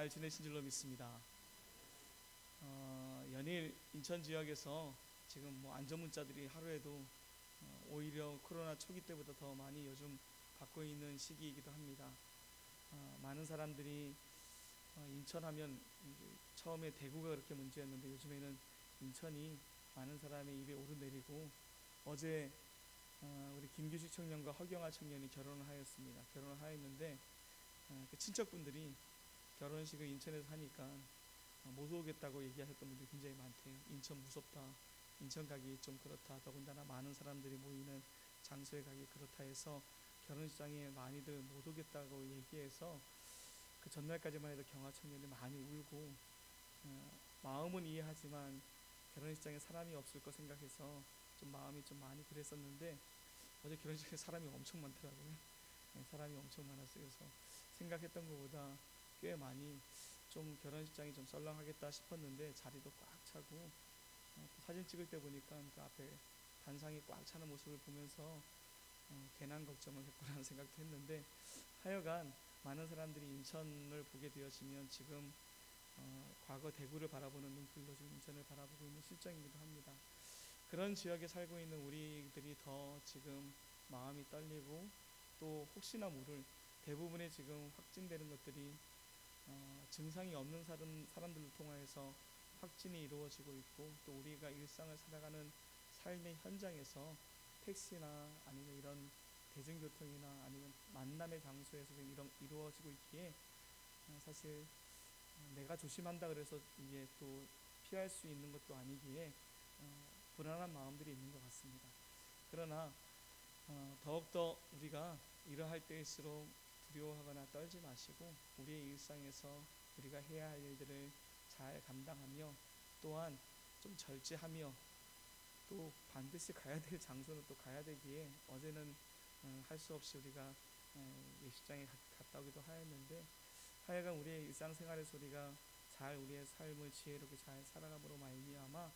잘 지내신 줄로 믿습니다. 연일 인천 지역에서 지금 안전 문자들이 하루에도 오히려 코로나 초기 때보다 더 많이 요즘 받고 있는 시기이기도 합니다. 많은 사람들이 인천하면 처음에 대구가 그렇게 문제였는데 요즘에는 인천이 많은 사람의 입에 오르내리고, 어제 우리 김규식 청년과 허경아 청년이 결혼을 하였습니다. 결혼을 하였는데 그 친척분들이 결혼식을 인천에서 하니까 못 오겠다고 얘기하셨던 분들이 굉장히 많대요. 인천 무섭다, 인천 가기 좀 그렇다, 더군다나 많은 사람들이 모이는 장소에 가기 그렇다 해서 결혼식장에 많이들 못 오겠다고 얘기해서 그 전날까지만 해도 경화 청년이 많이 울고, 마음은 이해하지만 결혼식장에 사람이 없을 거 생각해서 좀 마음이 좀 많이 그랬었는데, 어제 결혼식장에 사람이 엄청 많더라고요. 사람이 엄청 많았어요. 그래서 생각했던 것보다 꽤 많이 좀 결혼식장이 좀 썰렁하겠다 싶었는데 자리도 꽉 차고, 사진 찍을 때 보니까 그 앞에 단상이 꽉 차는 모습을 보면서 괜한 걱정을 했구나라는 생각도 했는데, 하여간 많은 사람들이 인천을 보게 되어지면 지금 과거 대구를 바라보는 눈길로 지금 인천을 바라보고 있는 실정이기도 합니다. 그런 지역에 살고 있는 우리들이 더 지금 마음이 떨리고, 또 혹시나 모를 대부분의 지금 확진되는 것들이 증상이 없는 사람들을 통해서 확진이 이루어지고 있고, 또 우리가 일상을 살아가는 삶의 현장에서 택시나 아니면 이런 대중교통이나 아니면 만남의 장소에서 지금 이루어지고 있기에, 사실 내가 조심한다 그래서 이게 또 피할 수 있는 것도 아니기에 불안한 마음들이 있는 것 같습니다. 그러나 더욱더 우리가 이러할 때일수록 두려워하거나 떨지 마시고, 우리의 일상에서 우리가 해야 할 일들을 잘 감당하며, 또한 좀 절제하며, 또 반드시 가야 될 장소는 또 가야 되기에, 어제는 할 수 없이 우리가 예식장에 갔다 오기도 하였는데, 하여간 우리의 일상생활에서 우리가 잘 우리의 삶을 지혜롭게 잘 살아감으로 말미암아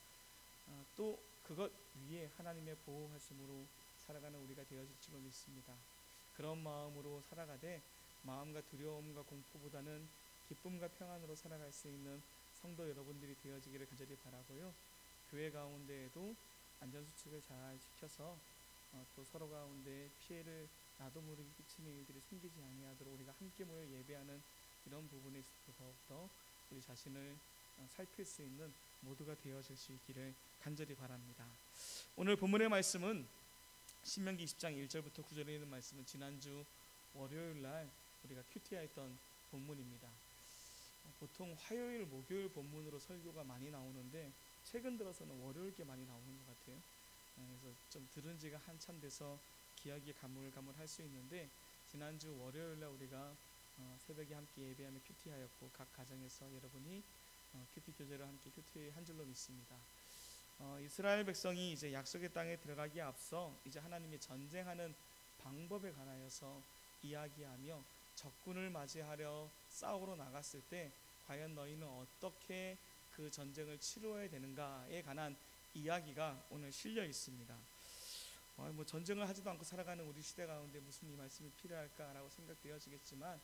또 그것 위에 하나님의 보호하심으로 살아가는 우리가 되어질 줄로 믿습니다. 그런 마음으로 살아가되 마음과 두려움과 공포보다는 기쁨과 평안으로 살아갈 수 있는 성도 여러분들이 되어지기를 간절히 바라고요. 교회 가운데에도 안전수칙을 잘 지켜서 또 서로 가운데 피해를 나도 모르게 끼치는 일들이 생기지 아니하도록 우리가 함께 모여 예배하는 이런 부분에 있어서 더욱더 우리 자신을 살필 수 있는 모두가 되어질 수 있기를 간절히 바랍니다. 오늘 본문의 말씀은 신명기 20장 1절부터 9절에 있는 말씀은 지난주 월요일날 우리가 큐티했던 본문입니다. 보통 화요일, 목요일 본문으로 설교가 많이 나오는데 최근 들어서는 월요일께 많이 나오는 것 같아요. 그래서 좀 들은 지가 한참 돼서 기억이 가물가물할 수 있는데, 지난주 월요일날 우리가 새벽에 함께 예배하며 큐티하였고, 각 가정에서 여러분이 큐티 교제를 함께 큐티한 줄로 믿습니다. 이스라엘 백성이 이제 약속의 땅에 들어가기에 앞서 이제 하나님이 전쟁하는 방법에 관하여서 이야기하며, 적군을 맞이하려 싸우러 나갔을 때 과연 너희는 어떻게 그 전쟁을 치루어야 되는가에 관한 이야기가 오늘 실려 있습니다. 전쟁을 하지도 않고 살아가는 우리 시대 가운데 무슨 이 말씀이 필요할까라고 생각되어지겠지만,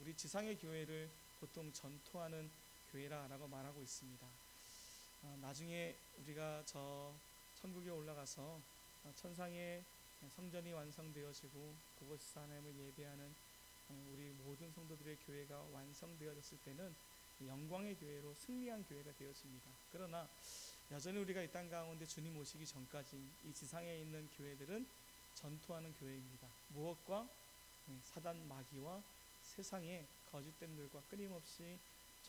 우리 지상의 교회를 보통 전투하는 교회라고 말하고 있습니다. 나중에 우리가 저 천국에 올라가서 천상의 성전이 완성되어지고 그곳에서 하나님을 예배하는 우리 모든 성도들의 교회가 완성되어졌을 때는 영광의 교회로 승리한 교회가 되어집니다. 그러나 여전히 우리가 이 땅 가운데 주님 오시기 전까지 이 지상에 있는 교회들은 전투하는 교회입니다. 무엇과? 사단 마귀와 세상의 거짓됨들과 끊임없이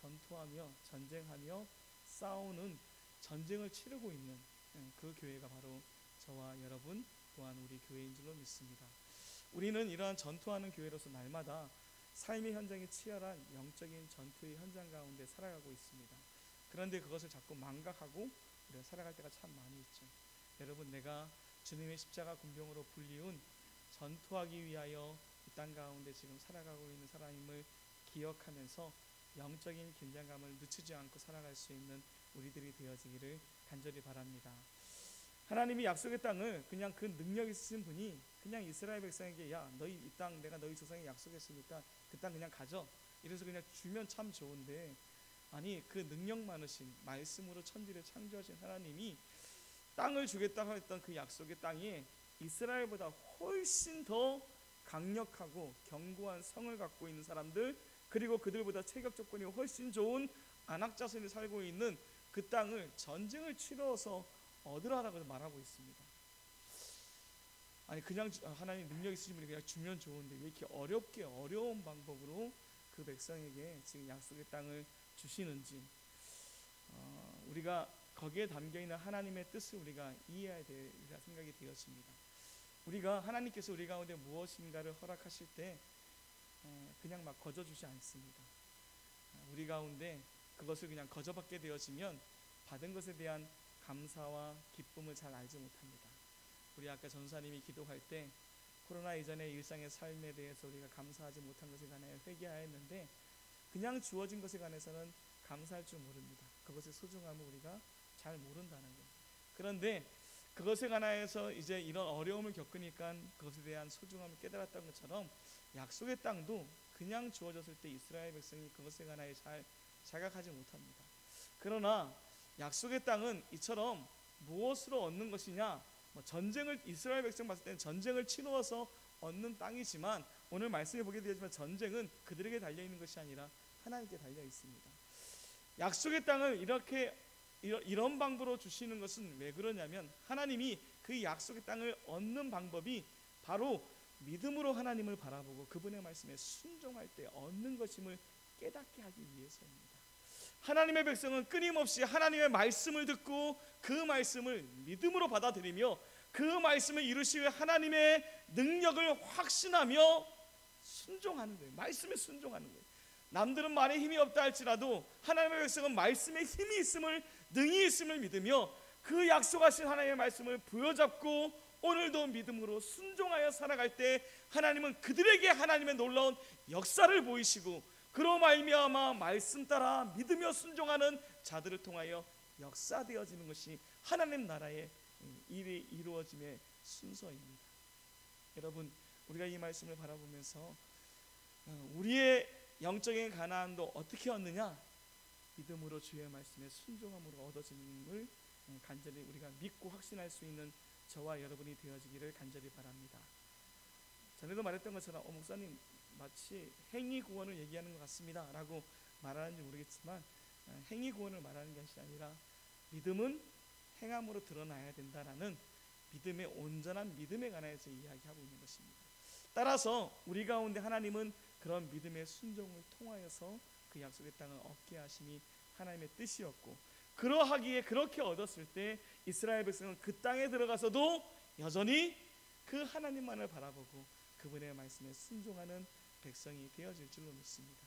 전투하며 전쟁하며 싸우는, 전쟁을 치르고 있는 그 교회가 바로 저와 여러분 또한 우리 교회인 줄로 믿습니다. 우리는 이러한 전투하는 교회로서 날마다 삶의 현장에 치열한 영적인 전투의 현장 가운데 살아가고 있습니다. 그런데 그것을 자꾸 망각하고 우리가 살아갈 때가 참 많이 있죠. 여러분, 내가 주님의 십자가 군병으로 불리운 전투하기 위하여 이 땅 가운데 지금 살아가고 있는 사람임을 기억하면서 영적인 긴장감을 늦추지 않고 살아갈 수 있는 우리들이 되어지기를 간절히 바랍니다. 하나님이 약속의 땅을 그냥 그 능력 있으신 분이 그냥 이스라엘 백성에게, 야 너희 이 땅 내가 너희 조상에 약속했으니까 그 땅 그냥 가져, 이래서 그냥 주면 참 좋은데, 아니 그 능력 많으신 말씀으로 천지를 창조하신 하나님이 땅을 주겠다고 했던 그 약속의 땅에 이스라엘보다 훨씬 더 강력하고 견고한 성을 갖고 있는 사람들, 그리고 그들보다 체격 조건이 훨씬 좋은 안악 자손이 살고 있는 그 땅을 전쟁을 치러서 얻으라라고 말하고 있습니다. 아니 그냥 하나님 능력 있으신 분이 그냥 주면 좋은데 왜 이렇게 어렵게 어려운 방법으로 그 백성에게 지금 약속의 땅을 주시는지, 우리가 거기에 담겨있는 하나님의 뜻을 우리가 이해해야 되리라 생각이 되었습니다. 우리가 하나님께서 우리 가운데 무엇인가를 허락하실 때 그냥 막 거저주지 않습니다. 우리 가운데 그것을 그냥 거저받게 되어지면 받은 것에 대한 감사와 기쁨을 잘 알지 못합니다. 우리 아까 전사님이 기도할 때 코로나 이전의 일상의 삶에 대해서 우리가 감사하지 못한 것에 관하여 회개하였는데, 그냥 주어진 것에 관해서는 감사할 줄 모릅니다. 그것의 소중함을 우리가 잘 모른다는 거예요. 그런데 그것에 관하여서 이제 이런 어려움을 겪으니까 그것에 대한 소중함을 깨달았던 것처럼 약속의 땅도 그냥 주어졌을 때 이스라엘 백성이 그것에 관하여 잘 자각하지 못합니다. 그러나 약속의 땅은 이처럼 무엇으로 얻는 것이냐, 전쟁을, 이스라엘 백성 봤을 때는 전쟁을 치루어서 얻는 땅이지만 오늘 말씀해 보게 되지만 전쟁은 그들에게 달려있는 것이 아니라 하나님께 달려 있습니다. 약속의 땅을 이렇게 이런 방법으로 주시는 것은 왜 그러냐면, 하나님이 그 약속의 땅을 얻는 방법이 바로 믿음으로 하나님을 바라보고 그분의 말씀에 순종할 때 얻는 것임을 깨닫게 하기 위해서입니다. 하나님의 백성은 끊임없이 하나님의 말씀을 듣고 그 말씀을 믿음으로 받아들이며 그 말씀을 이루시기 위해 하나님의 능력을 확신하며 순종하는 거예요. 말씀에 순종하는 거예요. 남들은 말에 힘이 없다 할지라도 하나님의 백성은 말씀에 힘이 있음을, 능이 있음을 믿으며 그 약속하신 하나님의 말씀을 부여잡고 오늘도 믿음으로 순종하여 살아갈 때 하나님은 그들에게 하나님의 놀라운 역사를 보이시고, 그로 말미암아 말씀 따라 믿으며 순종하는 자들을 통하여 역사되어지는 것이 하나님 나라의 일이 이루어짐의 순서입니다. 여러분, 우리가 이 말씀을 바라보면서 우리의 영적인 가나안도 어떻게 얻느냐? 믿음으로 주의 말씀에 순종함으로 얻어지는 것을 간절히 우리가 믿고 확신할 수 있는 저와 여러분이 되어지기를 간절히 바랍니다. 전에도 말했던 것처럼 목사님 마치 행위 구원을 얘기하는 것 같습니다 라고 말하는지 모르겠지만, 행위 구원을 말하는 것이 아니라 믿음은 행함으로 드러나야 된다라는 믿음의 온전한 믿음에 관해서 이야기하고 있는 것입니다. 따라서 우리 가운데 하나님은 그런 믿음의 순종을 통하여서 그 약속의 땅을 얻게 하심이 하나님의 뜻이었고, 그러하기에 그렇게 얻었을 때 이스라엘 백성은 그 땅에 들어가서도 여전히 그 하나님만을 바라보고 그분의 말씀에 순종하는 백성이 되어질 줄로 믿습니다.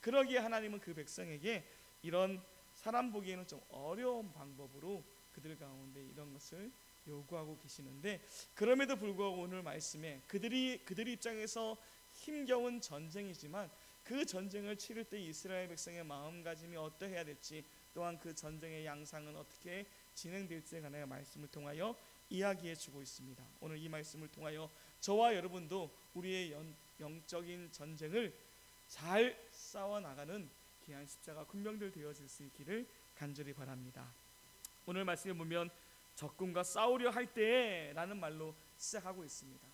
그러기에 하나님은 그 백성에게 이런 사람 보기에는 좀 어려운 방법으로 그들 가운데 이런 것을 요구하고 계시는데, 그럼에도 불구하고 오늘 말씀에 그들이 입장에서 힘겨운 전쟁이지만 그 전쟁을 치를 때 이스라엘 백성의 마음가짐이 어떠해야 될지, 또한 그 전쟁의 양상은 어떻게 진행될지에 관하여 말씀을 통하여 이야기해 주고 있습니다. 오늘 이 말씀을 통하여 저와 여러분도 우리의 영적인 전쟁을 잘 싸워나가는 귀한 십자가 군병들 되어질 수 있기를 간절히 바랍니다. 오늘 말씀에 보면 적군과 싸우려 할 때라는 말로 시작하고 있습니다.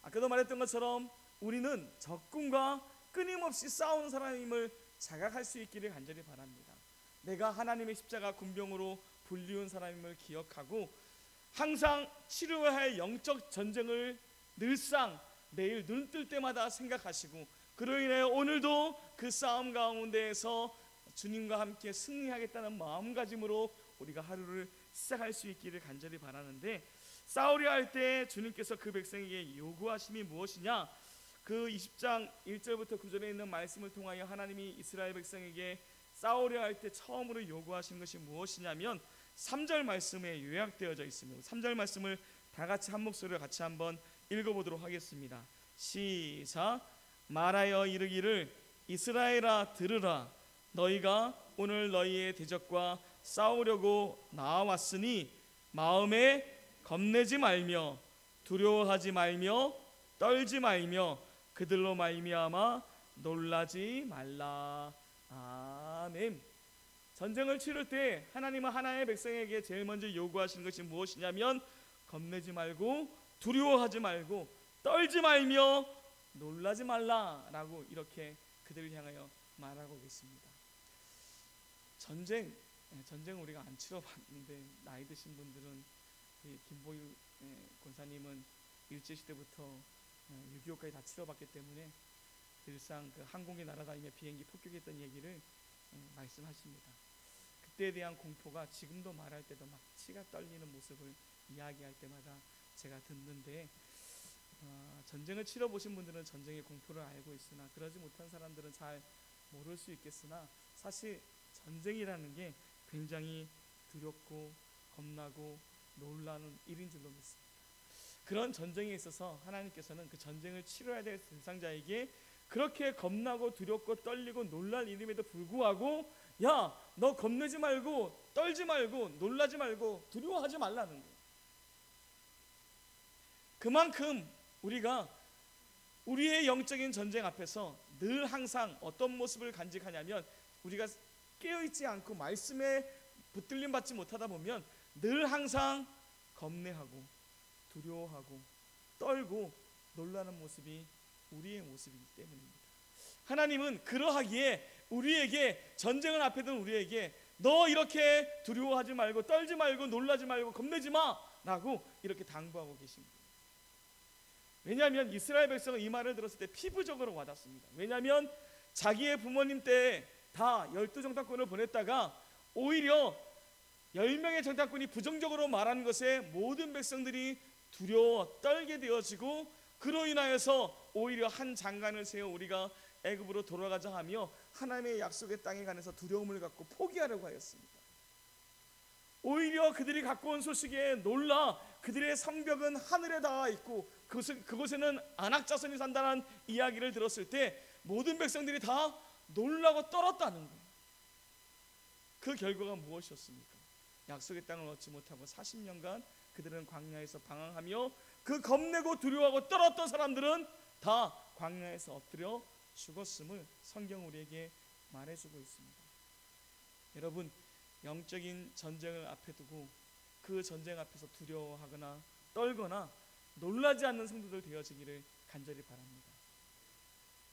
아까도 말했던 것처럼 우리는 적군과 끊임없이 싸우는 사람임을 자각할 수 있기를 간절히 바랍니다. 내가 하나님의 십자가 군병으로 불리운 사람임을 기억하고 항상 치료해야 할 영적 전쟁을 늘상 매일 눈 뜰 때마다 생각하시고, 그로 인해 오늘도 그 싸움 가운데에서 주님과 함께 승리하겠다는 마음가짐으로 우리가 하루를 시작할 수 있기를 간절히 바라는데, 싸우려 할 때 주님께서 그 백성에게 요구하심이 무엇이냐? 그 20장 1절부터 9절에 있는 말씀을 통하여 하나님이 이스라엘 백성에게 싸우려 할 때 처음으로 요구하신 것이 무엇이냐면 3절 말씀에 요약되어져 있습니다. 3절 말씀을 다 같이 한 목소리로 같이 한번 읽어보도록 하겠습니다. 시작. 말하여 이르기를 이스라엘아 들으라. 너희가 오늘 너희의 대적과 싸우려고 나와왔으니 마음에 겁내지 말며 두려워하지 말며 떨지 말며 그들로 말미암아 놀라지 말라. 아멘. 전쟁을 치를 때 하나님은 하나님의 백성에게 제일 먼저 요구하시는 것이 무엇이냐면 겁내지 말고 두려워하지 말고 떨지 말며 놀라지 말라라고 이렇게 그들을 향하여 말하고 계십니다. 전쟁 우리가 안 치러봤는데 나이 드신 분들은 김보유 권사님은 일제시대부터 6.25까지 다 치러봤기 때문에 늘상 그 항공기 날아다니며 비행기 폭격했던 얘기를 말씀하십니다. 그때에 대한 공포가 지금도 말할 때도 막 치가 떨리는 모습을 이야기할 때마다 제가 듣는데, 전쟁을 치러보신 분들은 전쟁의 공포를 알고 있으나 그러지 못한 사람들은 잘 모를 수 있겠으나 사실 전쟁이라는 게 굉장히 두렵고 겁나고 놀라는 일인 줄로 믿습니다. 그런 전쟁에 있어서 하나님께서는 그 전쟁을 치러야 될 대상자에게 그렇게 겁나고 두렵고 떨리고 놀랄 일임에도 불구하고 야, 너 겁내지 말고 떨지 말고 놀라지 말고 두려워하지 말라는 거예요. 그만큼 우리가 우리의 영적인 전쟁 앞에서 늘 항상 어떤 모습을 간직하냐면, 우리가 깨어있지 않고 말씀에 붙들림 받지 못하다 보면 늘 항상 겁내하고 두려워하고 떨고 놀라는 모습이 우리의 모습이기 때문입니다. 하나님은 그러하기에 우리에게, 전쟁을 앞에 둔 우리에게 너 이렇게 두려워하지 말고 떨지 말고 놀라지 말고 겁내지 마 라고 이렇게 당부하고 계십니다. 왜냐하면 이스라엘 백성은 이 말을 들었을 때 피부적으로 와닿습니다. 왜냐하면 자기의 부모님 때 다 12정탐꾼을 보냈다가 오히려 10명의 정탐꾼이 부정적으로 말하는 것에 모든 백성들이 두려워 떨게 되어지고, 그로 인하여서 오히려 한 장관을 세워 우리가 애굽으로 돌아가자 하며 하나님의 약속의 땅에 관해서 두려움을 갖고 포기하려고 하였습니다. 오히려 그들이 갖고 온 소식에 놀라 그들의 성벽은 하늘에 닿아 있고 그곳에는 안악 자손이 산다는 이야기를 들었을 때 모든 백성들이 다 놀라고 떨었다는 거예요. 그 결과가 무엇이었습니까? 약속의 땅을 얻지 못하고 40년간 그들은 광야에서 방황하며 그 겁내고 두려워하고 떨었던 사람들은 다 광야에서 엎드려 죽었음을 성경 우리에게 말해주고 있습니다. 여러분, 영적인 전쟁을 앞에 두고 그 전쟁 앞에서 두려워하거나 떨거나 놀라지 않는 성도들 되어지기를 간절히 바랍니다.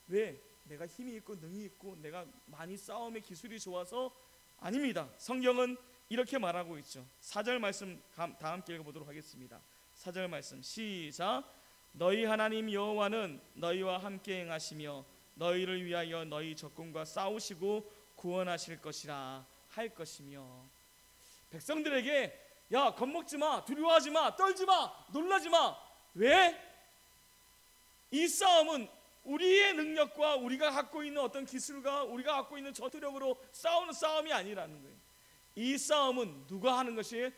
왜? 내가 힘이 있고 능이 있고 내가 많이 싸움에 기술이 좋아서 아닙니다. 성경은 이렇게 말하고 있죠. 4절 말씀 다 함께 읽어보도록 하겠습니다. 4절 말씀 시작. 너희 하나님 여호와는 너희와 함께 행하시며 너희를 위하여 너희 적군과 싸우시고 구원하실 것이라 할 것이며. 백성들에게 야, 겁먹지 마, 두려워하지 마, 떨지 마, 놀라지 마. 왜? 이 싸움은 우리의 능력과 우리가 갖고 있는 어떤 기술과 우리가 갖고 있는 전투력으로 싸우는 싸움이 아니라는 거예요. 이 싸움은 누가 하는 것이에요?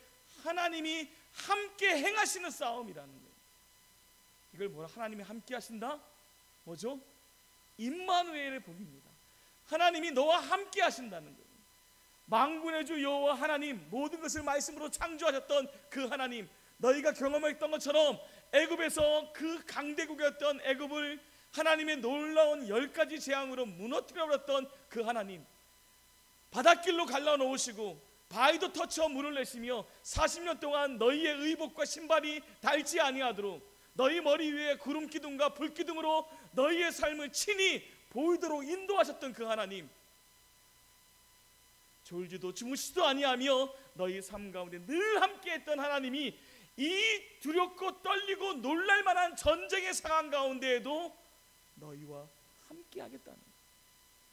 하나님이 함께 행하시는 싸움이라는 거예요. 이걸 뭐라? 하나님이 함께 하신다? 뭐죠? 임마누엘의 복입니다. 하나님이 너와 함께 하신다는 거예요. 만군의 주 여호와 하나님, 모든 것을 말씀으로 창조하셨던 그 하나님, 너희가 경험했던 것처럼 애굽에서 그 강대국이었던 애굽을 하나님의 놀라운 10가지 재앙으로 무너뜨려 버렸던 그 하나님, 바닷길로 갈라놓으시고 바위도 터쳐 물을 내시며 40년 동안 너희의 의복과 신발이 닳지 아니하도록 너희 머리 위에 구름 기둥과 불 기둥으로 너희의 삶을 친히 보이도록 인도하셨던 그 하나님, 졸지도 주무시지도 아니하며 너희 삶 가운데 늘 함께했던 하나님이 이 두렵고 떨리고 놀랄만한 전쟁의 상황 가운데에도 너희와 함께하겠다는,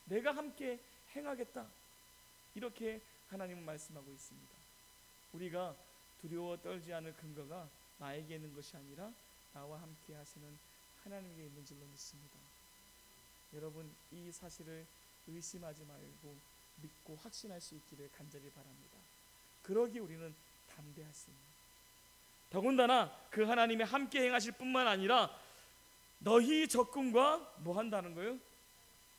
내가 함께 행하겠다, 이렇게 하나님은 말씀하고 있습니다. 우리가 두려워 떨지 않을 근거가 나에게 있는 것이 아니라 나와 함께 하시는 하나님께 있는 줄로 믿습니다. 여러분, 이 사실을 의심하지 말고 믿고 확신할 수 있기를 간절히 바랍니다. 그러기 우리는 담대할 수 있는, 더군다나 그 하나님이 함께 행하실 뿐만 아니라 너희 적군과 뭐 한다는 거예요?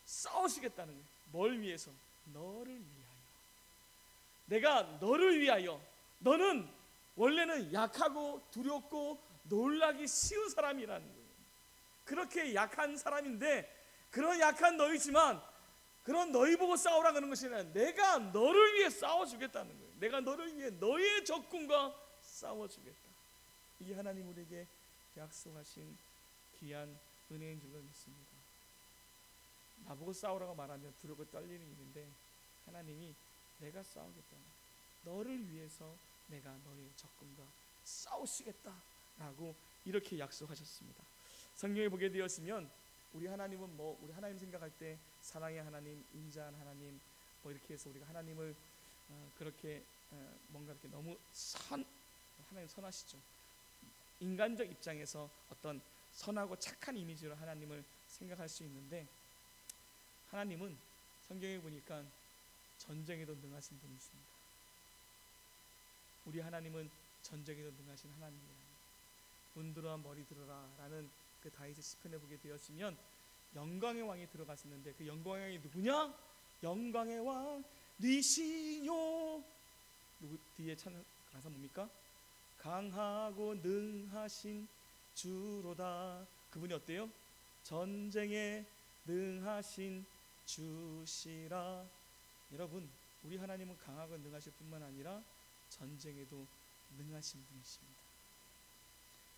싸우시겠다는 거예요. 뭘 위해서? 너를 위하여. 내가 너를 위하여. 너는 원래는 약하고 두렵고 놀라기 쉬운 사람이라는 거예요. 그렇게 약한 사람인데 그런 약한 너희지만 그런 너희 보고 싸우라 그러는 것이 아니라 내가 너를 위해 싸워주겠다는 거예요. 내가 너를 위해 너의 적군과 싸워주겠다. 이게 하나님 우리에게 약속하신 귀한 은혜인 줄로 믿습니다. 나보고 싸우라고 말하면 두렵고 떨리는 일인데 하나님이 내가 싸우겠다, 너를 위해서 내가 너의 적군과 싸우시겠다라고 이렇게 약속하셨습니다. 성경에 보게 되었으면 우리 하나님은 우리 하나님 생각할 때 사랑의 하나님, 인자한 하나님 이렇게 해서 우리가 하나님을 그렇게 뭔가 이렇게 너무 하나님 선하시죠. 인간적 입장에서 어떤 선하고 착한 이미지로 하나님을 생각할 수 있는데 하나님은 성경에 보니까 전쟁에도 능하신 분이십니다. 우리 하나님은 전쟁에도 능하신 하나님이에요. 눈들어 머리 들어라 라는 그 다윗의 시편에 보게 되었으면 영광의 왕이 들어갔었는데 그 영광의 왕이 누구냐? 영광의 왕 니시뇨. 누구 뒤에 찬 가사 뭡니까? 강하고 능하신 주로다. 그분이 어때요? 전쟁에 능하신 주시라. 여러분, 우리 하나님은 강하고 능하실 뿐만 아니라 전쟁에도 능하신 분이십니다.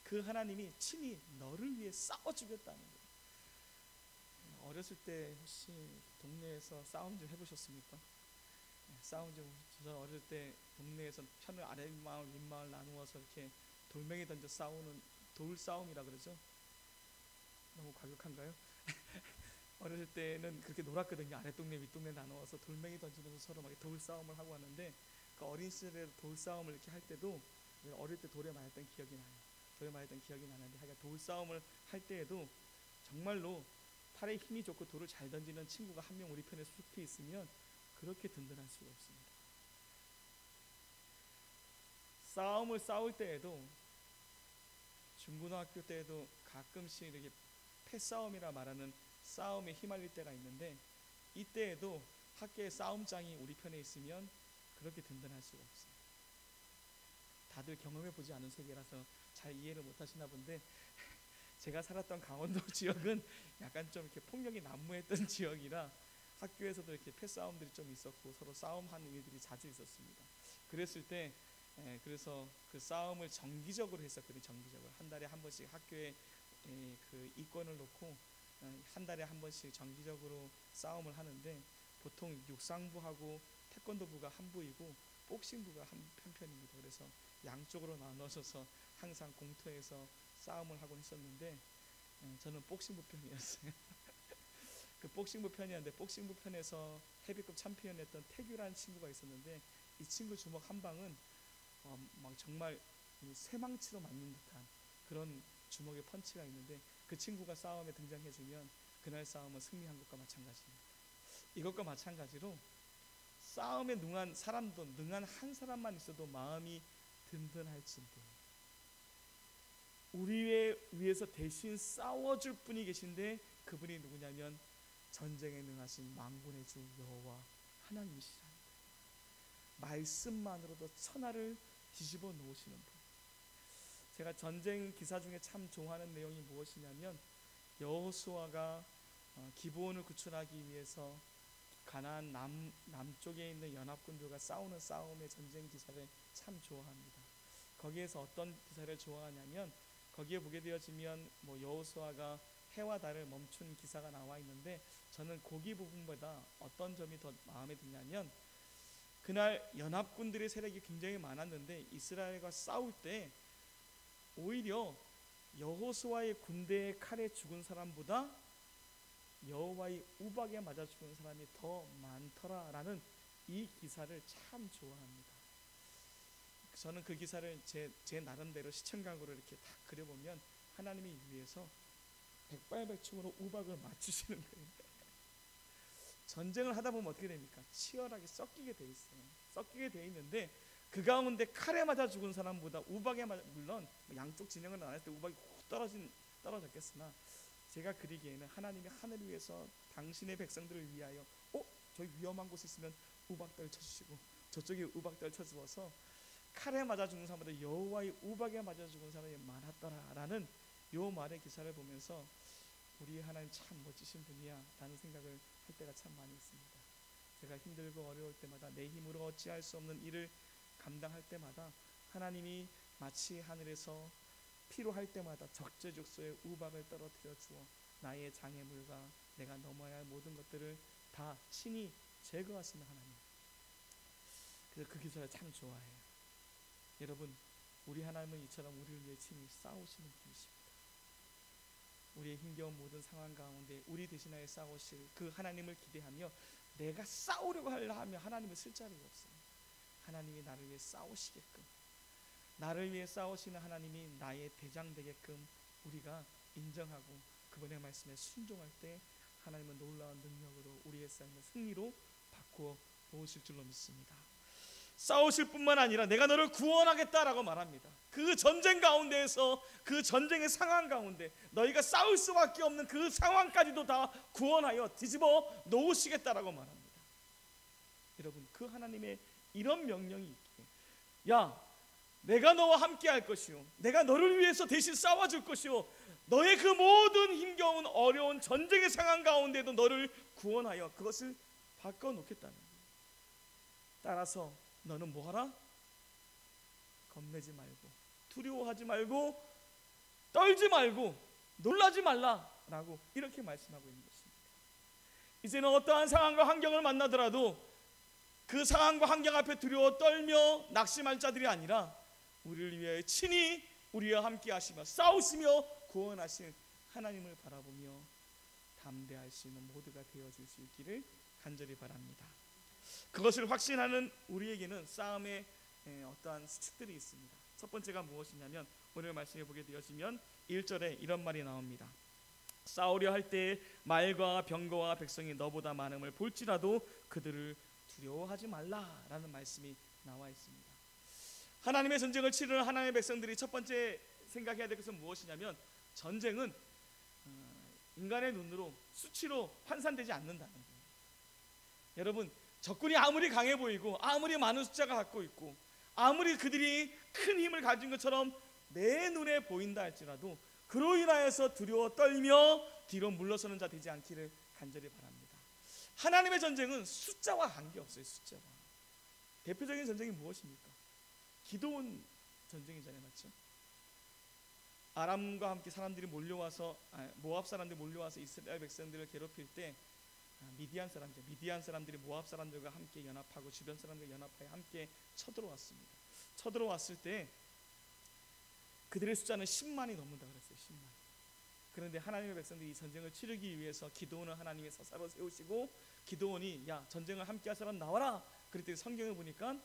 그 하나님이 친히 너를 위해 싸워주겠다는 거예요. 어렸을 때 혹시 동네에서 싸움 좀 해보셨습니까? 싸움 좀. 저는 어릴 때 동네에서 편을 아랫마을 윗마을 나누어서 이렇게 돌멩이 던져 싸우는 돌싸움이라 그러죠. 너무 과격한가요? 어렸을 때는 그렇게 놀았거든요. 아랫동네 윗동네 나누어서 돌멩이 던지면서 서로 막 돌싸움을 하고 하는데 그 어린 시절에 돌싸움을 이렇게 할 때도 어릴 때 돌에 맞았던 기억이 나요. 돌에 맞았던 기억이 나는데 하여간 돌싸움을 할 때에도 정말로 팔에 힘이 좋고 돌을 잘 던지는 친구가 한 명 우리 편에 속해 있으면 그렇게 든든할 수가 없습니다. 싸움을 싸울 때에도 중고등학교 때에도 가끔씩 이렇게 패싸움이라 말하는 싸움에 휘말릴 때가 있는데 이때에도 학교의 싸움장이 우리 편에 있으면 그렇게 든든할 수가 없습니다. 다들 경험해보지 않은 세계라서 잘 이해를 못하시나 본데 제가 살았던 강원도 지역은 약간 좀 이렇게 폭력이 난무했던 지역이라 학교에서도 이렇게 패싸움들이 좀 있었고 서로 싸움하는 일들이 자주 있었습니다. 그랬을 때 그래서 그 싸움을 정기적으로 했었거든요. 정기적으로 한 달에 한 번씩 학교에 그 이권을 놓고 한 달에 한 번씩 정기적으로 싸움을 하는데 보통 육상부하고 태권도부가 한 부이고 복싱부가 한 편입니다. 그래서 양쪽으로 나눠져서 항상 공터에서 싸움을 하곤 했었는데 저는 복싱부 편이었어요. 그 복싱부 편이었는데 복싱부 편에서 헤비급 챔피언이었던 태규라는 친구가 있었는데 이 친구 주먹 한 방은 막 정말 쇠망치로 맞는 듯한 그런 주먹의 펀치가 있는데 그 친구가 싸움에 등장해주면 그날 싸움은 승리한 것과 마찬가지입니다. 이것과 마찬가지로 싸움에 능한 사람도 능한 한 사람만 있어도 마음이 든든할진데 우리 위해서 대신 싸워줄 분이 계신데 그분이 누구냐면 전쟁에 능하신 만군의 주 여호와 하나님이시랍니다. 말씀만으로도 천하를 뒤집어 놓으시는 분. 제가 전쟁 기사 중에 참 좋아하는 내용이 무엇이냐면 여호수아가 기브온을 구출하기 위해서 가나안 남쪽에 있는 연합군들과 싸우는 싸움의 전쟁 기사를 참 좋아합니다. 거기에서 어떤 기사를 좋아하냐면 거기에 보게 되어지면 여호수아가 해와 달을 멈춘 기사가 나와 있는데 저는 거기 부분보다 어떤 점이 더 마음에 드냐면 그날 연합군들의 세력이 굉장히 많았는데 이스라엘과 싸울 때 오히려 여호수아의 군대의 칼에 죽은 사람보다 여호와의 우박에 맞아 죽은 사람이 더 많더라라는 이 기사를 참 좋아합니다. 저는 그 기사를 제 나름대로 시청각으로 이렇게 딱 그려보면 하나님이 위해서 백발백중으로 우박을 맞추시는 거예요. 전쟁을 하다 보면 어떻게 됩니까? 치열하게 섞이게 돼 있어요. 섞이게 돼 있는데 그 가운데 칼에 맞아 죽은 사람보다 우박에 맞아, 물론 양쪽 진영을 나눌 때 우박이 훅 떨어졌겠으나 제가 그리기에는 하나님이 하늘을 위해서 당신의 백성들을 위하여 저기 위험한 곳에 있으면 우박달 쳐주시고 저쪽에 우박달 쳐주어서 칼에 맞아 죽은 사람보다 여호와의 우박에 맞아 죽은 사람이 많았더라라는 요 말의 기사를 보면서 우리 하나님 참 멋지신 분이야 라는 생각을 할 때가 참 많이 있습니다. 제가 힘들고 어려울 때마다 내 힘으로 어찌할 수 없는 일을 감당할 때마다 하나님이 마치 하늘에서 필요할 때마다 적재적소에 우박을 떨어뜨려 주어 나의 장애물과 내가 넘어야 할 모든 것들을 다 친히 제거하시는 하나님. 그래서 그 기사를 참 좋아해요. 여러분, 우리 하나님은 이처럼 우리를 위해 친히 싸우시는 분이십니다. 우리의 힘겨운 모든 상황 가운데 우리 대신하여 싸우실 그 하나님을 기대하며 내가 싸우려고 하려 하면 하나님은 쓸 자리가 없어요. 하나님이 나를 위해 싸우시게끔, 나를 위해 싸우시는 하나님이 나의 대장 되게끔 우리가 인정하고 그분의 말씀에 순종할 때 하나님은 놀라운 능력으로 우리의 삶을 승리로 바꾸어 놓으실 줄로 믿습니다. 싸우실 뿐만 아니라 내가 너를 구원하겠다라고 말합니다. 그 전쟁 가운데에서, 그 전쟁의 상황 가운데 너희가 싸울 수밖에 없는 그 상황까지도 다 구원하여 뒤집어 놓으시겠다라고 말합니다. 여러분, 그 하나님의 이런 명령이 있기에, 야, 내가 너와 함께 할 것이요, 내가 너를 위해서 대신 싸워줄 것이요, 너의 그 모든 힘겨운 어려운 전쟁의 상황 가운데도 너를 구원하여 그것을 바꿔놓겠다는 거예요. 따라서 너는 뭐하라? 겁내지 말고, 두려워하지 말고, 떨지 말고, 놀라지 말라라고 이렇게 말씀하고 있는 것입니다. 이제는 어떠한 상황과 환경을 만나더라도 그 상황과 환경 앞에 두려워 떨며 낙심할 자들이 아니라 우리를 위해 친히 우리와 함께 하시며 싸우시며 구원하신 하나님을 바라보며 담대할 수 있는 모두가 되어줄 수 있기를 간절히 바랍니다. 그것을 확신하는 우리에게는 싸움의 어떠한 수칙들이 있습니다. 첫 번째가 무엇이냐면 오늘 말씀해 보게 되어지면 1절에 이런 말이 나옵니다. 싸우려 할 때 말과 병거와 백성이 너보다 많음을 볼지라도 그들을 두려워하지 말라라는 말씀이 나와 있습니다. 하나님의 전쟁을 치르는 하나님의 백성들이 첫 번째 생각해야 될 것은 무엇이냐면 전쟁은 인간의 눈으로 수치로 환산되지 않는다는 거예요. 여러분, 적군이 아무리 강해 보이고 아무리 많은 숫자가 갖고 있고 아무리 그들이 큰 힘을 가진 것처럼 내 눈에 보인다 할지라도 그로 인하여서 두려워 떨며 뒤로 물러서는 자 되지 않기를 간절히 바랍니다. 하나님의 전쟁은 숫자와 관계없어요. 숫자와. 대표적인 전쟁이 무엇입니까? 기드온 전쟁이잖아요. 맞죠? 아람과 함께 사람들이 몰려와서 모압 사람들이 몰려와서 이스라엘 백성들을 괴롭힐 때 미디안 사람들이 모압 사람들과 함께 연합하고 주변 사람들과 연합하여 함께 쳐들어왔습니다. 쳐들어왔을 때 그들의 숫자는 10만이 넘는다 그랬어요. 10만. 그런데 하나님의 백성들이 이 전쟁을 치르기 위해서 기드온을 하나님의 사사로 세우시고 기드온이 야, 전쟁을 함께 할 사람 나와라. 그랬더니 성경에 보니까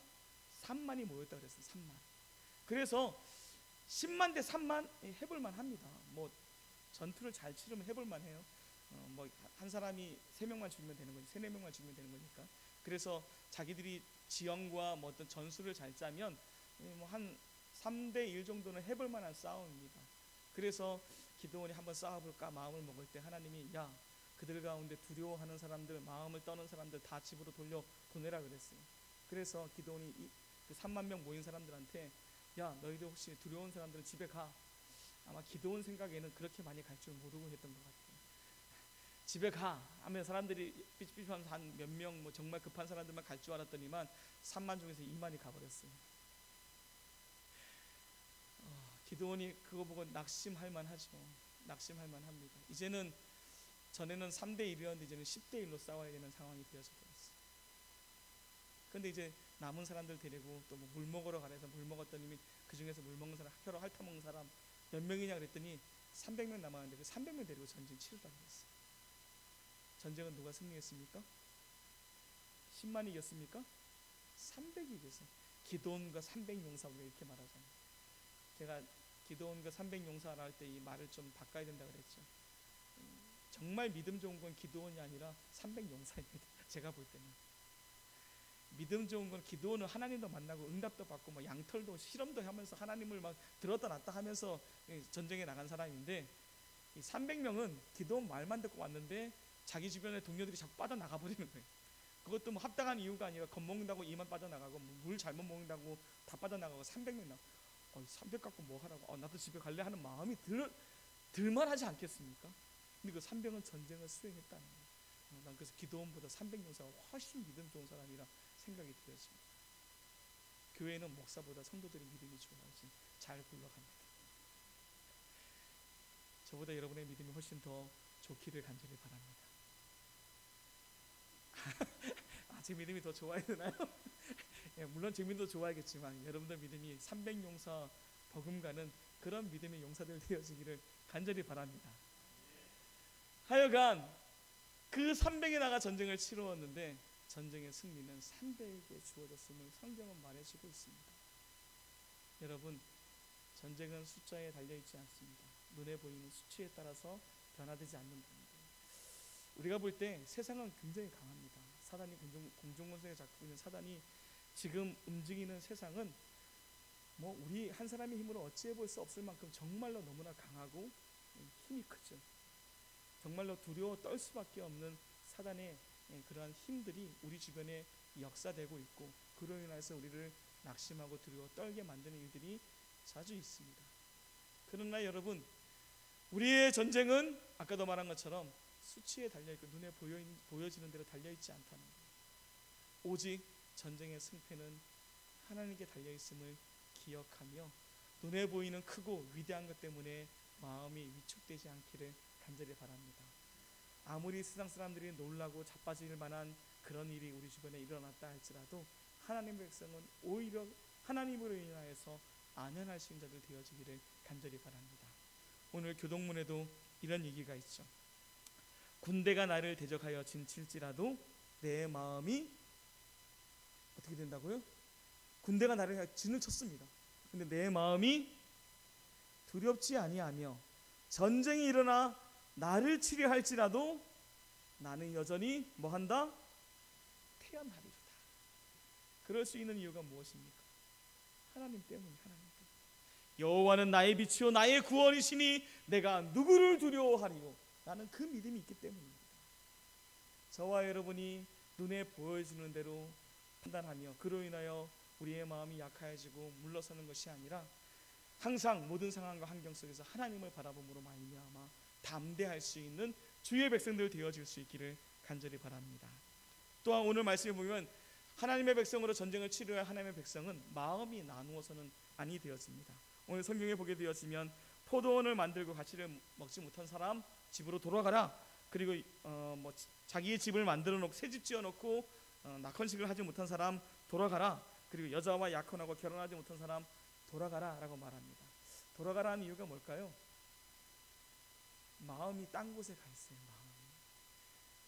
3만이 모였다 그랬어요. 3만. 그래서 10만 대 3만 해볼만 합니다. 뭐 전투를 잘 치르면 해볼만 해요. 뭐 한 사람이 3명만 죽이면 되는 거지, 3, 4명만 죽이면 되는 거니까. 그래서 자기들이 지형과 뭐 어떤 전술을 잘 짜면 뭐 한 3대 1 정도는 해볼 만한 싸움입니다. 그래서 기드온이 한번 싸워볼까 마음을 먹을 때 하나님이 야, 그들 가운데 두려워하는 사람들, 마음을 떠는 사람들 다 집으로 돌려 보내라 그랬어요. 그래서 기드온이 그 3만 명 모인 사람들한테 야, 너희들 혹시 두려운 사람들은 집에 가. 아마 기드온 생각에는 그렇게 많이 갈 줄 모르고 했던 것 같아요. 집에 가 하면 사람들이 삐삐하면서 한 몇 명 뭐 정말 급한 사람들만 갈 줄 알았더니만 3만 중에서 2만이 가버렸어요. 기드온이 그거 보고 낙심할 만하죠. 낙심할 만합니다. 이제는 전에는 3대 1이었는데 이제는 10대 1로 싸워야 되는 상황이 되어져 버렸어요. 그런데 이제 남은 사람들 데리고 또 뭐 물 먹으러 가래서 물 먹었더니 그 중에서 물 먹는 사람, 혀로 핥아먹는 사람 몇 명이냐 그랬더니 300명 남았는데 그 300명 데리고 전쟁 치르라고 했어요. 전쟁은 누가 승리했습니까? 10만이 이겼습니까? 300이 이겼어요. 기드온과 300용사 이렇게 말하잖아요. 제가 기드온과 300용사를 할 때 이 말을 좀 바꿔야 된다 그랬죠. 정말 믿음 좋은 건 기드온이 아니라 300용사입니다. 제가 볼 때는 믿음 좋은 건 기드온은 하나님도 만나고 응답도 받고 뭐 양털도 실험도 하면서 하나님을 막 들었다 놨다 하면서 전쟁에 나간 사람인데 이 300명은 기드온 말만 듣고 왔는데 자기 주변의 동료들이 자꾸 빠져나가 버리는 거예요. 그것도 뭐 합당한 이유가 아니라 겁먹는다고 이만 빠져나가고 물 잘못 먹는다고 다 빠져나가고 300명 나 300 갖고 뭐 하라고 나도 집에 갈래 하는 마음이 들만하지 않겠습니까? 근데 그 300은 전쟁을 수행했다는 거예요. 난 그래서 기도원보다 300용사가 훨씬 믿음 좋은 사람이라 생각이 되어집니다. 교회는 목사보다 성도들의 믿음이 좋아야지 잘 굴러갑니다. 저보다 여러분의 믿음이 훨씬 더 좋기를 간절히 바랍니다. 제 믿음이 더 좋아야 되나요? 예, 물론 제 믿음도 좋아야겠지만 여러분들 믿음이 300용사 버금가는 그런 믿음의 용사들 되어지기를 간절히 바랍니다. 하여간 그 300이 나가 전쟁을 치루었는데 전쟁의 승리는 300에게 주어졌음을 성경은 말해주고 있습니다. 여러분, 전쟁은 숫자에 달려있지 않습니다. 눈에 보이는 수치에 따라서 변화되지 않는다는 거예요. 우리가 볼 때 세상은 굉장히 강합니다. 사단이 공중권세를 잡고 있는 사단이 지금 움직이는 세상은 뭐 우리 한 사람의 힘으로 어찌해 볼 수 없을 만큼 정말로 너무나 강하고 힘이 크죠. 정말로 두려워 떨 수밖에 없는 사단의 그러한 힘들이 우리 주변에 역사되고 있고, 그로 인해서 우리를 낙심하고 두려워 떨게 만드는 일들이 자주 있습니다. 그러나 여러분, 우리의 전쟁은 아까도 말한 것처럼 수치에 달려있고 눈에 보여지는 대로 달려있지 않다는 거예요. 오직 전쟁의 승패는 하나님께 달려있음을 기억하며 눈에 보이는 크고 위대한 것 때문에 마음이 위축되지 않기를 간절히 바랍니다. 아무리 세상 사람들이 놀라고 자빠질 만한 그런 일이 우리 주변에 일어났다 할지라도 하나님의 백성은 오히려 하나님으로 인하여서 안연할 수 있는 자들 되어지기를 간절히 바랍니다. 오늘 교동문에도 이런 얘기가 있죠. 군대가 나를 대적하여 진칠지라도 내 마음이 어떻게 된다고요? 군대가 나를 진을 쳤습니다. 근데 내 마음이 두렵지 아니하며 전쟁이 일어나 나를 치려 할지라도 나는 여전히 뭐한다? 태연하리로다. 그럴 수 있는 이유가 무엇입니까? 하나님 때문에. 여호와는 나의 빛이요 나의 구원이시니 내가 누구를 두려워하리요. 나는 그 믿음이 있기 때문입니다. 저와 여러분이 눈에 보여주는 대로 판단하며 그로 인하여 우리의 마음이 약해지고 물러서는 것이 아니라 항상 모든 상황과 환경 속에서 하나님을 바라봄으로 말미암아 담대할 수 있는 주의 백성들 되어질 수 있기를 간절히 바랍니다. 또한 오늘 말씀에 보면 하나님의 백성으로 전쟁을 치료할 하나님의 백성은 마음이 나누어서는 아니 되어집니다. 오늘 성경에 보게 되어지면 포도원을 만들고 가시를 먹지 못한 사람 집으로 돌아가라. 그리고 자기의 집을 만들어 놓고 새 집 지어 놓고 낙헌식을 하지 못한 사람 돌아가라. 그리고 여자와 약혼하고 결혼하지 못한 사람 돌아가라 라고 말합니다. 돌아가라는 이유가 뭘까요? 마음이 딴 곳에 가 있어요.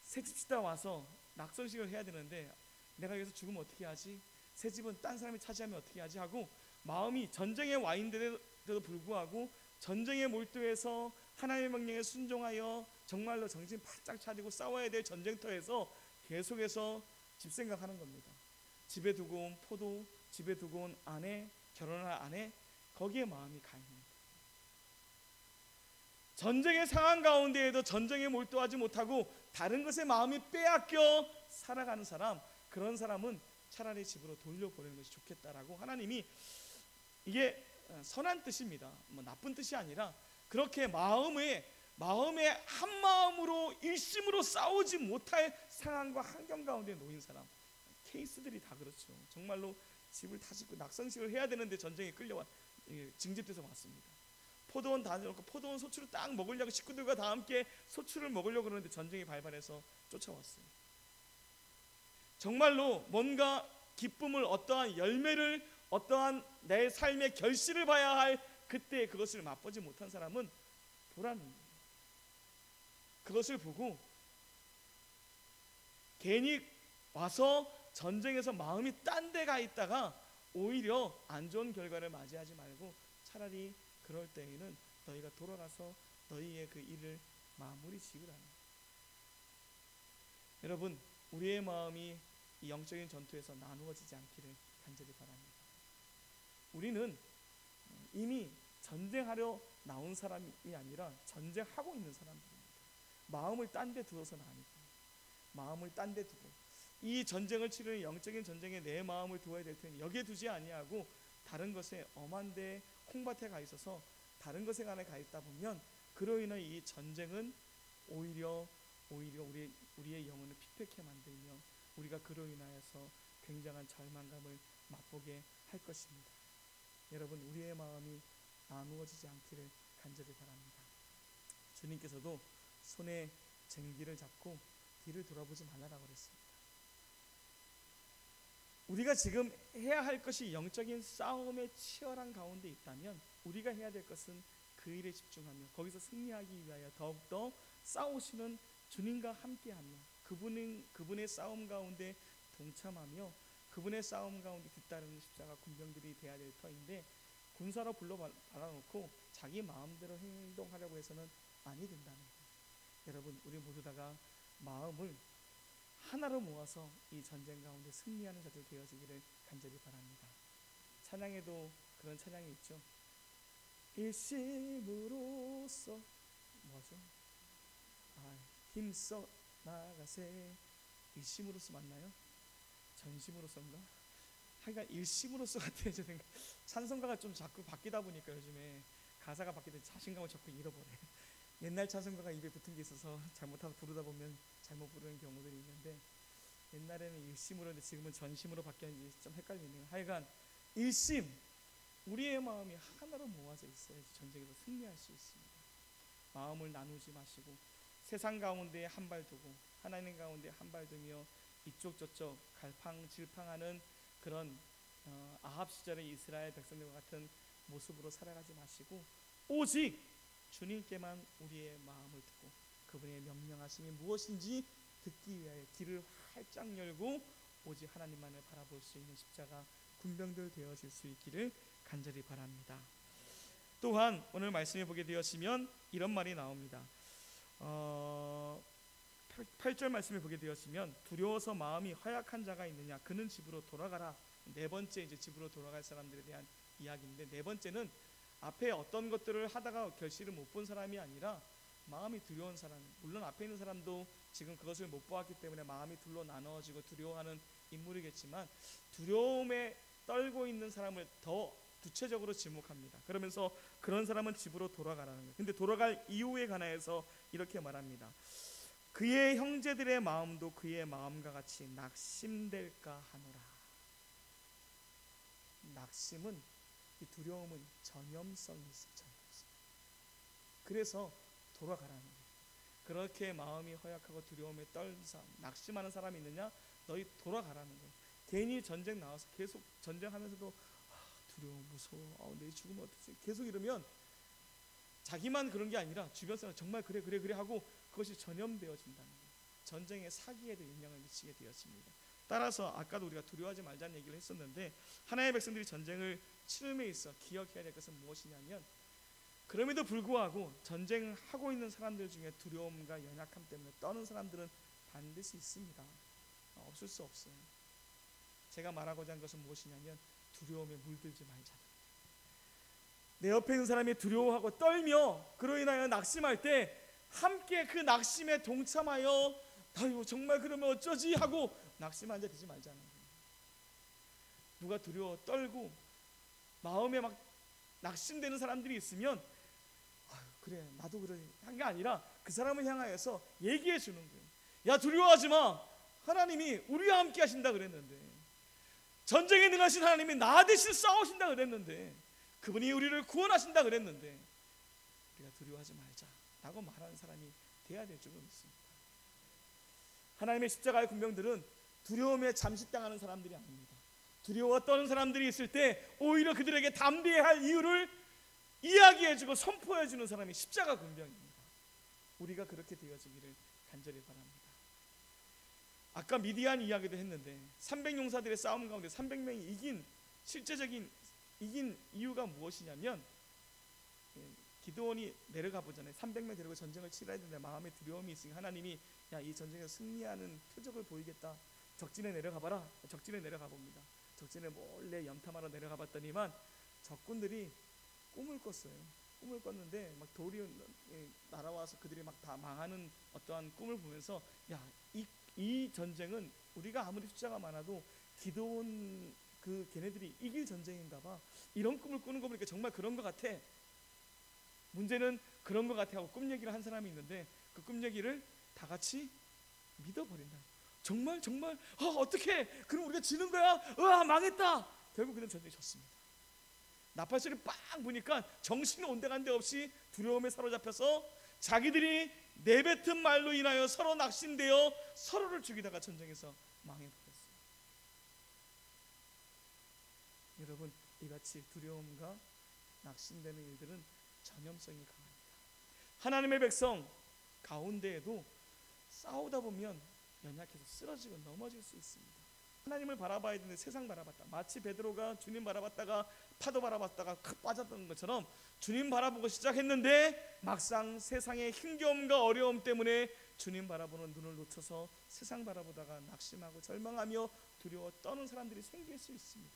새 집 짓다 와서 낙선식을 해야 되는데 내가 여기서 죽으면 어떻게 하지? 새 집은 딴 사람이 차지하면 어떻게 하지? 하고 마음이 전쟁에 와 있는데도 불구하고 전쟁에 몰두해서 하나님의 명령에 순종하여 정말로 정신 바짝 차리고 싸워야 될 전쟁터에서 계속해서 집 생각하는 겁니다. 집에 두고 온 포도, 집에 두고 온 아내, 결혼할 아내, 거기에 마음이 가 있는 거예요. 전쟁의 상황 가운데에도 전쟁에 몰두하지 못하고 다른 것에 마음이 빼앗겨 살아가는 사람, 그런 사람은 차라리 집으로 돌려보내는 것이 좋겠다라고 하나님이, 이게 선한 뜻입니다. 뭐 나쁜 뜻이 아니라 그렇게 마음에 한 마음으로 일심으로 싸우지 못할 상황과 환경 가운데 놓인 사람, 케이스들이 다 그렇죠. 정말로 집을 다 짓고 낙선식을 해야 되는데 전쟁에 끌려와 징집돼서 왔습니다. 포도원 다 놓고 포도원 소출을 딱 먹으려고 식구들과 다 함께 소출을 먹으려고 그러는데 전쟁이 발발해서 쫓아왔어요. 정말로 뭔가 기쁨을, 어떠한 열매를, 어떠한 내 삶의 결실을 봐야 할 그때 그것을 맛보지 못한 사람은 보라는 거예요. 그것을 보고 괜히 와서 전쟁에서 마음이 딴 데 가 있다가 오히려 안 좋은 결과를 맞이하지 말고 차라리 그럴 때에는 너희가 돌아가서 너희의 그 일을 마무리 지으라는 거예요. 여러분, 우리의 마음이 이 영적인 전투에서 나누어지지 않기를 간절히 바랍니다. 우리는 이미 전쟁하려 나온 사람이 아니라 전쟁하고 있는 사람들입니다. 마음을 딴 데 두어서는 아니고, 마음을 딴 데 두고 이 전쟁을 치르는 영적인 전쟁에 내 마음을 두어야 될 테니 여기에 두지 아니하고 다른 것에 엄한 데 콩밭에 가 있어서 다른 것에 가 있다 보면 그로 인해 이 전쟁은 오히려 우리의 영혼을 피폐케 만들며 우리가 그로 인하여서 굉장한 절망감을 맛보게 할 것입니다. 여러분, 우리의 마음이 나누어지지 않기를 간절히 바랍니다. 주님께서도 손에 쟁기를 잡고 뒤를 돌아보지 말라라고 그랬습니다. 우리가 지금 해야 할 것이 영적인 싸움의 치열한 가운데 있다면 우리가 해야 될 것은 그 일에 집중하며 거기서 승리하기 위하여 더욱더 싸우시는 주님과 함께하며 그분의 싸움 가운데 동참하며 그분의 싸움 가운데 뒤따르는 십자가 군병들이 되어야 될 터인데, 군사로 불러 받아놓고 자기 마음대로 행동하려고 해서는 아니 된다는 거예요. 여러분, 우리 모두 다가 마음을 하나로 모아서 이 전쟁 가운데 승리하는 자들 되어지기를 간절히 바랍니다. 찬양에도 그런 찬양이 있죠. 일심으로써 뭐죠? 힘써 나가세. 일심으로써 맞나요? 전심으로써인가? 하여간 일심으로써 같아요. 제 생각. 찬송가가 좀 자꾸 바뀌다 보니까 요즘에 가사가 바뀌다 자신감을 자꾸 잃어버려요. 옛날 찬송가가 입에 붙은 게 있어서 잘못하다 부르다 보면 잘못 부르는 경우들이 있는데, 옛날에는 일심으로 했는데 지금은 전심으로 바뀌었는지 좀 헷갈리네요. 하여간 일심, 우리의 마음이 하나로 모아져 있어야지 전쟁에서 승리할 수 있습니다. 마음을 나누지 마시고 세상 가운데 한 발 두고 하나님 가운데 한 발 두며 이쪽 저쪽 갈팡질팡하는 그런 아합 시절의 이스라엘 백성들과 같은 모습으로 살아가지 마시고 오직 주님께만 우리의 마음을 두고 그분의 명령하심이 무엇인지 듣기 위하여 귀를 활짝 열고 오직 하나님만을 바라볼 수 있는 십자가 군병들 되어질 수 있기를 간절히 바랍니다. 또한 오늘 말씀해 보게 되었으면 이런 말이 나옵니다. 8절 말씀을 보게 되었으면 두려워서 마음이 허약한 자가 있느냐 그는 집으로 돌아가라. 네 번째 이제 집으로 돌아갈 사람들에 대한 이야기인데, 네 번째는 앞에 어떤 것들을 하다가 결실을 못 본 사람이 아니라 마음이 두려운 사람, 물론 앞에 있는 사람도 지금 그것을 못 보았기 때문에 마음이 둘로 나누어지고 두려워하는 인물이겠지만 두려움에 떨고 있는 사람을 더 구체적으로 지목합니다. 그러면서 그런 사람은 집으로 돌아가라는 거예요. 근데 돌아갈 이유에 관하여서 이렇게 말합니다. 그의 형제들의 마음도 그의 마음과 같이 낙심될까 하노라. 낙심은, 이 두려움은 전염성이 있어요. 그래서 돌아가라는 거예요. 그렇게 마음이 허약하고 두려움에 떨는 사람, 낙심하는 사람이 있느냐? 너희 돌아가라는 거예요. 괜히 전쟁 나와서 계속 전쟁하면서도 두려워, 무서워, 내 죽으면 어떡하지? 계속 이러면 자기만 그런 게 아니라 주변 사람 정말 그래 하고 그것이 전염되어진다는 거예요. 전쟁의 사기에도 영향을 미치게 되었습니다. 따라서 아까도 우리가 두려워하지 말자는 얘기를 했었는데, 하나님의 백성들이 전쟁을 치름에 있어 기억해야 될 것은 무엇이냐면, 그럼에도 불구하고 전쟁하고 있는 사람들 중에 두려움과 연약함 때문에 떠는 사람들은 반드시 있습니다. 없을 수 없어요. 제가 말하고자 한 것은 무엇이냐면 두려움에 물들지 말자. 내 옆에 있는 사람이 두려워하고 떨며 그로 인하여 낙심할 때 함께 그 낙심에 동참하여 아유 정말 그러면 어쩌지 하고 낙심한 자 되지 말자는 거예요. 누가 두려워 떨고 마음에 막 낙심되는 사람들이 있으면 그래 나도 그래 한 게 아니라 그 사람을 향하여서 얘기해 주는 거예요. 야 두려워하지 마. 하나님이 우리와 함께 하신다 그랬는데, 전쟁에 능하신 하나님이 나 대신 싸우신다 그랬는데, 그분이 우리를 구원하신다 그랬는데 우리가 두려워하지 말자라고 말하는 사람이 돼야 될 줄로 믿습니다. 하나님의 십자가의 군병들은 두려움에 잠식당하는 사람들이 아닙니다. 두려워 떠는 사람들이 있을 때 오히려 그들에게 담대해야 할 이유를 이야기해주고 선포해주는 사람이 십자가 군병입니다. 우리가 그렇게 되어지기를 간절히 바랍니다. 아까 미디안 이야기도 했는데 300용사들의 싸움 가운데 300명이 실제적인 이긴 이유가 무엇이냐면, 기드온이 내려가 보잖아요. 300명 데리고 전쟁을 치러야 되는데 마음에 두려움이 있으니 하나님이 야 이 전쟁에서 승리하는 표적을 보이겠다. 적진에 내려가 봐라. 적진에 내려가 봅니다. 적진에 몰래 염탐하러 내려가 봤더니만 적군들이 꿈을 꿨어요. 꿈을 꿨는데 막 돌이 날아와서 그들이 막 다 망하는 어떠한 꿈을 보면서 야 이 전쟁은 우리가 아무리 숫자가 많아도 기드온 걔네들이 이길 전쟁인가 봐. 이런 꿈을 꾸는 거 보니까 정말 그런 것 같아. 문제는 그런 것 같아 하고 꿈 얘기를 한 사람이 있는데, 그 꿈 얘기를 다 같이 믿어버린다. 정말 어떻게 그럼 우리가 지는 거야? 망했다. 결국 그는 전쟁에 졌습니다. 나팔소리 빵 보니까 정신이 온데간데 없이 두려움에 사로잡혀서 자기들이 내뱉은 말로 인하여 서로 낙심되어 서로를 죽이다가 전쟁에서 망해버렸어요. 여러분, 이같이 두려움과 낙심되는 일들은 전염성이 강합니다. 하나님의 백성 가운데에도 싸우다 보면 연약해서 쓰러지고 넘어질 수 있습니다. 하나님을 바라봐야 되는데 세상 바라봤다. 마치 베드로가 주님 바라봤다가 파도 바라봤다가 빠졌던 것처럼 주님 바라보고 시작했는데 막상 세상의 힘겨움과 어려움 때문에 주님 바라보는 눈을 놓쳐서 세상 바라보다가 낙심하고 절망하며 두려워 떠는 사람들이 생길 수 있습니다.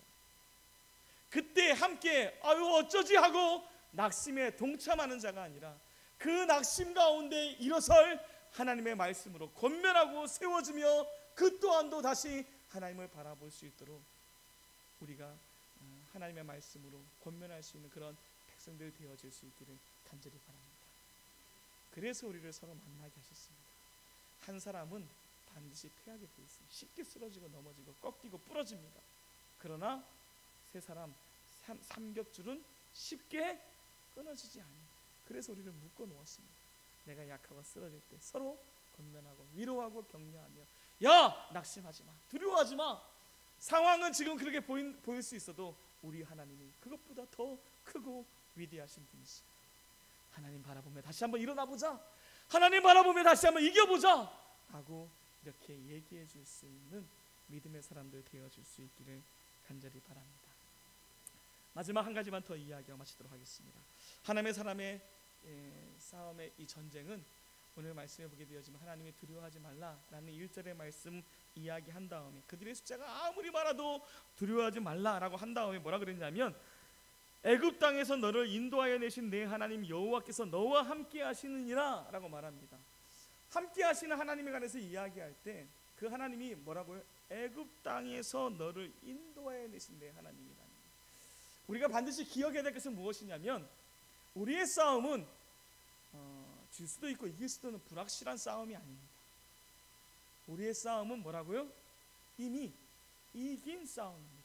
그때 함께 어쩌지 하고 낙심에 동참하는 자가 아니라 그 낙심 가운데 일어설 하나님의 말씀으로 권면하고 세워주며 그 또한도 다시 하나님을 바라볼 수 있도록 우리가 하나님의 말씀으로 권면할 수 있는 그런 백성들 되어질 수 있기를 간절히 바랍니다. 그래서 우리를 서로 만나게 하셨습니다. 한 사람은 반드시 패하게 되어 있습니다. 쉽게 쓰러지고 넘어지고 꺾이고 부러집니다. 그러나 세 사람 삼겹줄은 쉽게 끊어지지 않아요. 그래서 우리를 묶어 놓았습니다. 내가 약하고 쓰러질 때 서로 권면하고 위로하고 격려하며 야, 낙심하지 마, 두려워하지 마. 상황은 지금 그렇게 보일 수 있어도 우리 하나님이 그것보다 더 크고 위대하신 분이시죠. 하나님 바라보며 다시 한번 일어나보자, 하나님 바라보며 다시 한번 이겨보자 하고 이렇게 얘기해 줄 수 있는 믿음의 사람들 되어줄 수 있기를 간절히 바랍니다. 마지막 한 가지만 더 이야기하고 마치도록 하겠습니다. 하나님의 사람의 싸움의 이 전쟁은 오늘 말씀해 보게 되었지만 하나님이 두려워하지 말라라는 1절의 말씀 이야기한 다음에 그들의 숫자가 아무리 많아도 두려워하지 말라라고 한 다음에 뭐라 그랬냐면 애굽 땅에서 너를 인도하여 내신 내 하나님 여호와께서 너와 함께 하시느니라 라고 말합니다. 함께 하시는 하나님에 관해서 이야기할 때 그 하나님이 뭐라고요? 애굽 땅에서 너를 인도하여 내신 내 하나님이라는 거예요. 우리가 반드시 기억해야 될 것은 무엇이냐면 우리의 싸움은 질 수도 있고 이길 수도 있는 불확실한 싸움이 아닙니다. 우리의 싸움은 뭐라고요? 이미 이긴 싸움입니다.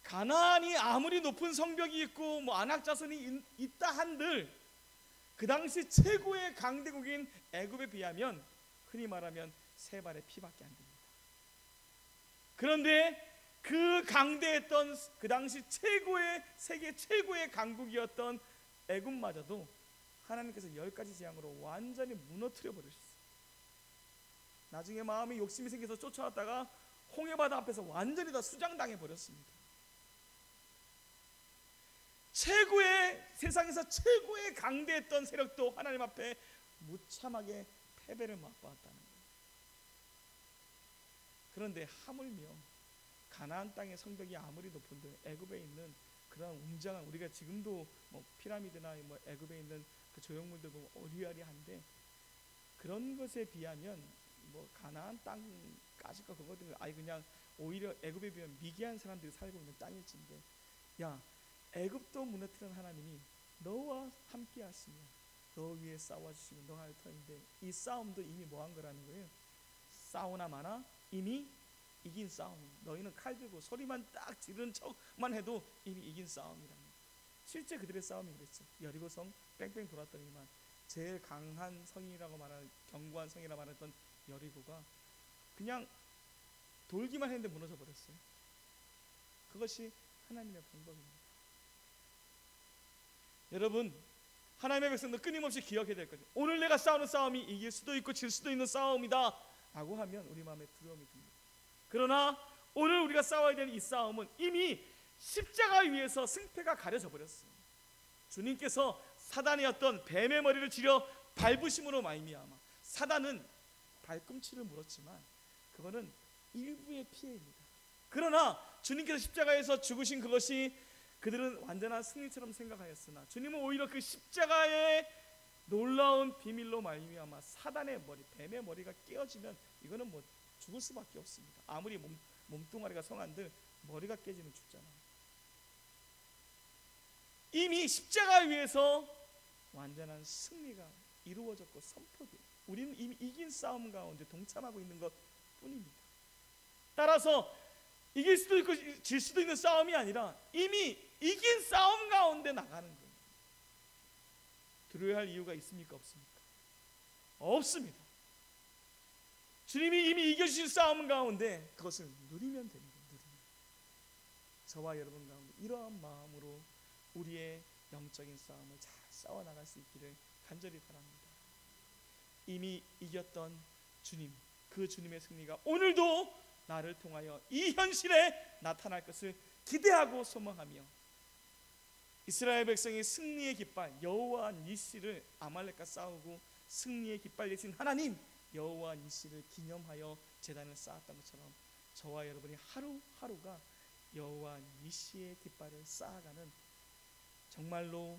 가나안이 아무리 높은 성벽이 있고 안악자손이 있다 한들 그 당시 최고의 강대국인 애굽에 비하면 흔히 말하면 세 발의 피밖에 안 됩니다. 그런데 그 강대했던 그 당시 세계 최고의 강국이었던 애굽마저도 하나님께서 10가지 재앙으로 완전히 무너뜨려 버리셨어요. 나중에 마음에 욕심이 생겨서 쫓아왔다가 홍해바다 앞에서 완전히 다 수장당해 버렸습니다. 세상에서 최고의 강대했던 세력도 하나님 앞에 무참하게 패배를 맛보았다는 거예요. 그런데 하물며 가나안 땅의 성벽이 아무리 높은데 애굽에 있는 그런 웅장한 우리가 지금도 피라미드나 애굽에 있는 그 조형물들 보면 어리아리한데 그런 것에 비하면 가나안 땅까지가 그거들 그냥 오히려 애굽에 비하면 미개한 사람들이 살고 있는 땅일진데 야, 애굽도 무너뜨린 하나님이 너와 함께 하시며 너 위에 싸워주시고 너 할 터인데 이 싸움도 이미 뭐한 거라는 거예요. 싸우나 마나 이미 이긴 싸움. 너희는 칼 들고 소리만 딱 지르는 척만 해도 이미 이긴 싸움이라는 거예요. 실제 그들의 싸움이 그랬죠. 여리고성 뺑뺑 돌았더니만 제일 강한 성이라고 말하는 견고한 성이라고 말했던 여리고가 그냥 돌기만 했는데 무너져 버렸어요. 그것이 하나님의 방법입니다. 여러분, 하나님의 백성들 끊임없이 기억해야 될 거죠. 오늘 내가 싸우는 싸움이 이길 수도 있고 질 수도 있는 싸움이다 라고 하면 우리 마음에 두려움이 듭니다. 그러나 오늘 우리가 싸워야 되는 이 싸움은 이미 십자가 위에서 승패가 가려져 버렸어요. 주님께서 사단의 어떤 뱀의 머리를 지려 밟으심으로 말미암아 사단은 발꿈치를 물었지만 그거는 일부의 피해입니다. 그러나 주님께서 십자가에서 죽으신 그것이 그들은 완전한 승리처럼 생각하였으나 주님은 오히려 그 십자가의 놀라운 비밀로 말미암아 사단의 머리, 뱀의 머리가 깨어지면 이거는 죽을 수밖에 없습니다. 아무리 몸뚱아리가 성한들 머리가 깨지면 죽잖아요. 이미 십자가 위에서 완전한 승리가 이루어졌고 선포돼요. 우리는 이미 이긴 싸움 가운데 동참하고 있는 것 뿐입니다. 따라서 이길 수도 있고 질 수도 있는 싸움이 아니라 이미 이긴 싸움 가운데 나가는 거예요. 두려워할 이유가 있습니까? 없습니까? 없습니다. 주님이 이미 이겨주신 싸움 가운데 그것을 누리면 되는 거예요. 누리면. 저와 여러분 가운데 이러한 마음으로 우리의 영적인 싸움을 잘 싸워나갈 수 있기를 간절히 바랍니다. 이미 이겼던 주님, 그 주님의 승리가 오늘도 나를 통하여 이 현실에 나타날 것을 기대하고 소망하며 이스라엘 백성이 승리의 깃발 여호와 니시를 아말렉과 싸우고 승리의 깃발 대신 하나님 여호와 니시를 기념하여 제단을 쌓았던 것처럼 저와 여러분이 하루하루가 여호와 니시의 깃발을 쌓아가는 정말로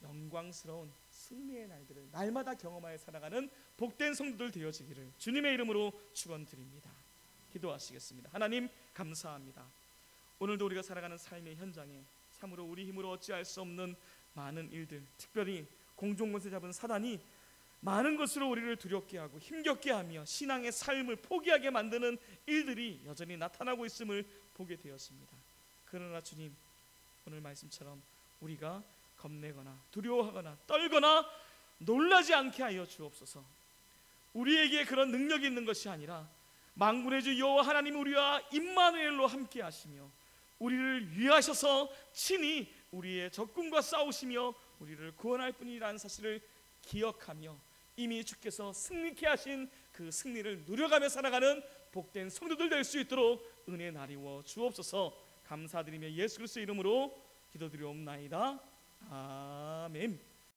영광스러운 승리의 날들을 날마다 경험하여 살아가는 복된 성도들 되어지기를 주님의 이름으로 축원드립니다. 기도하시겠습니다. 하나님 감사합니다. 오늘도 우리가 살아가는 삶의 현장에 참으로 우리 힘으로 어찌할 수 없는 많은 일들, 특별히 공중권세 잡은 사단이 많은 것으로 우리를 두렵게 하고 힘겹게 하며 신앙의 삶을 포기하게 만드는 일들이 여전히 나타나고 있음을 보게 되었습니다. 그러나 주님, 오늘 말씀처럼 우리가 겁내거나 두려워하거나 떨거나 놀라지 않게 하여 주옵소서. 우리에게 그런 능력이 있는 것이 아니라 만군의 주 여호와 하나님 우리와 임마누엘로 함께 하시며 우리를 위하셔서 친히 우리의 적군과 싸우시며 우리를 구원할 뿐이라는 사실을 기억하며 이미 주께서 승리케 하신 그 승리를 누려가며 살아가는 복된 성도들 될 수 있도록 은혜 나리워 주옵소서. 감사드리며 예수 그리스도의 이름으로 기도드리옵나이다. 아멘.